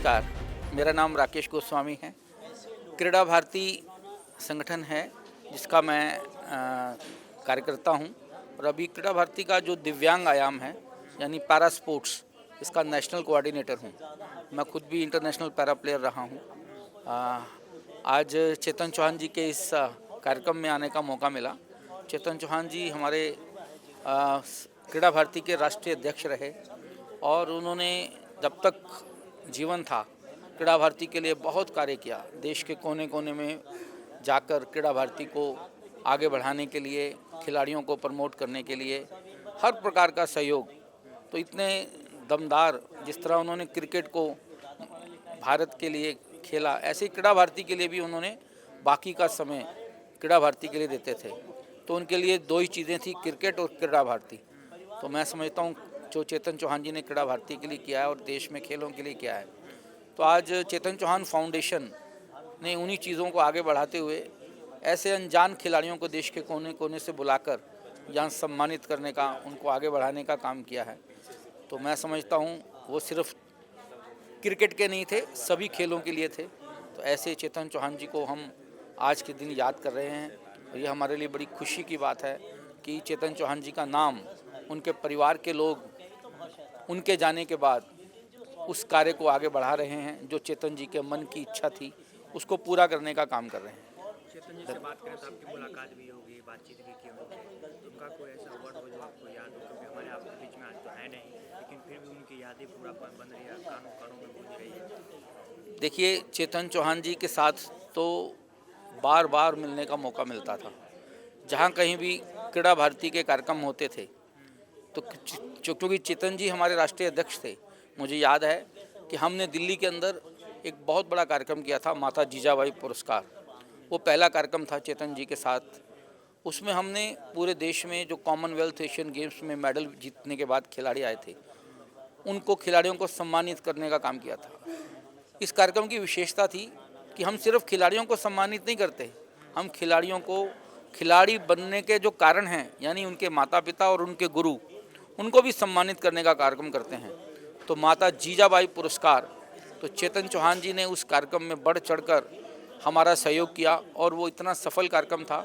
नमस्कार, मेरा नाम राकेश गोस्वामी है। क्रीड़ा भारती संगठन है जिसका मैं कार्यकर्ता हूँ और अभी क्रीड़ा भारती का जो दिव्यांग आयाम है यानी पैरा स्पोर्ट्स, इसका नेशनल कोऑर्डिनेटर हूँ। मैं खुद भी इंटरनेशनल पैरा प्लेयर रहा हूँ। आज चेतन चौहान जी के इस कार्यक्रम में आने का मौका मिला। चेतन चौहान जी हमारे क्रीड़ा भारती के राष्ट्रीय अध्यक्ष रहे और उन्होंने जब तक जीवन था क्रीड़ा भारती के लिए बहुत कार्य किया। देश के कोने कोने में जाकर क्रीड़ा भारती को आगे बढ़ाने के लिए, खिलाड़ियों को प्रमोट करने के लिए हर प्रकार का सहयोग। तो इतने दमदार, जिस तरह उन्होंने क्रिकेट को भारत के लिए खेला, ऐसे ही क्रीड़ा भारती के लिए भी उन्होंने बाकी का समय क्रीड़ा भारती के लिए देते थे। तो उनके लिए दो ही चीज़ें थी, क्रिकेट और क्रीड़ा भारती। तो मैं समझता हूँ जो चेतन चौहान जी ने क्रीड़ा भारती के लिए किया है और देश में खेलों के लिए किया है, तो आज चेतन चौहान फाउंडेशन ने उन्हीं चीज़ों को आगे बढ़ाते हुए ऐसे अनजान खिलाड़ियों को देश के कोने कोने से बुलाकर यहाँ सम्मानित करने का, उनको आगे बढ़ाने का काम किया है। तो मैं समझता हूँ वो सिर्फ क्रिकेट के नहीं थे, सभी खेलों के लिए थे। तो ऐसे चेतन चौहान जी को हम आज के दिन याद कर रहे हैं और ये हमारे लिए बड़ी खुशी की बात है कि चेतन चौहान जी का नाम, उनके परिवार के लोग उनके जाने के बाद उस कार्य को आगे बढ़ा रहे हैं। जो चेतन जी के मन की इच्छा थी उसको पूरा करने का काम कर रहे हैं। चेतन जी से बात करें तो आपकी मुलाकात भी होगी, बातचीत भी की होगी। उनका कोई ऐसा वर्ड हो जो आपको याद हो? क्योंकि हमारे आपके बीच में आज तो है नहीं, लेकिन फिर भी उनकी यादें पूरा बन रही है, कानों कानों में गूंज रही है। देखिए, चेतन चौहान जी के साथ तो बार बार मिलने का मौका मिलता था। जहाँ कहीं भी क्रीड़ा भारती के कार्यक्रम होते थे तो क्योंकि चेतन जी हमारे राष्ट्रीय अध्यक्ष थे, मुझे याद है कि हमने दिल्ली के अंदर एक बहुत बड़ा कार्यक्रम किया था, माता जीजाबाई पुरस्कार। वो पहला कार्यक्रम था चेतन जी के साथ। उसमें हमने पूरे देश में जो कॉमनवेल्थ एशियन गेम्स में मेडल जीतने के बाद खिलाड़ी आए थे, उनको खिलाड़ियों को सम्मानित करने का काम किया था। इस कार्यक्रम की विशेषता थी कि हम सिर्फ खिलाड़ियों को सम्मानित नहीं करते, हम खिलाड़ियों को खिलाड़ी बनने के जो कारण हैं यानी उनके माता पिता और उनके गुरु, उनको भी सम्मानित करने का कार्यक्रम करते हैं। तो माता जीजाबाई पुरस्कार, तो चेतन चौहान जी ने उस कार्यक्रम में बढ़ चढ़कर हमारा सहयोग किया और वो इतना सफल कार्यक्रम था।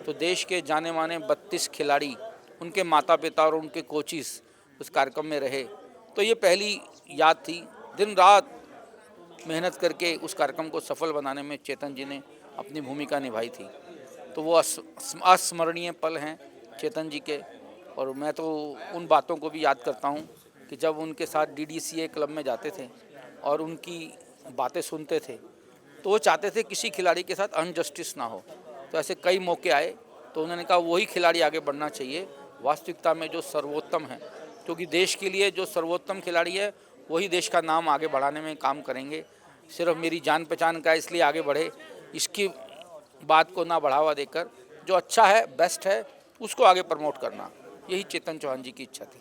तो देश के जाने माने 32 खिलाड़ी, उनके माता पिता और उनके कोचिस उस कार्यक्रम में रहे। तो ये पहली याद थी। दिन रात मेहनत करके उस कार्यक्रम को सफल बनाने में चेतन जी ने अपनी भूमिका निभाई थी। तो वो अस्मरणीय पल हैं चेतन जी के। और मैं तो उन बातों को भी याद करता हूँ कि जब उनके साथ DDCA क्लब में जाते थे और उनकी बातें सुनते थे, तो वो चाहते थे किसी खिलाड़ी के साथ अनजस्टिस ना हो। तो ऐसे कई मौके आए तो उन्होंने कहा वही खिलाड़ी आगे बढ़ना चाहिए वास्तविकता में जो सर्वोत्तम है, क्योंकि देश के लिए जो सर्वोत्तम खिलाड़ी है वही देश का नाम आगे बढ़ाने में काम करेंगे। सिर्फ मेरी जान पहचान का इसलिए आगे बढ़े, इसकी बात को ना बढ़ावा देकर जो अच्छा है, बेस्ट है, उसको आगे प्रमोट करना, यही चेतन चौहान जी की इच्छा थी।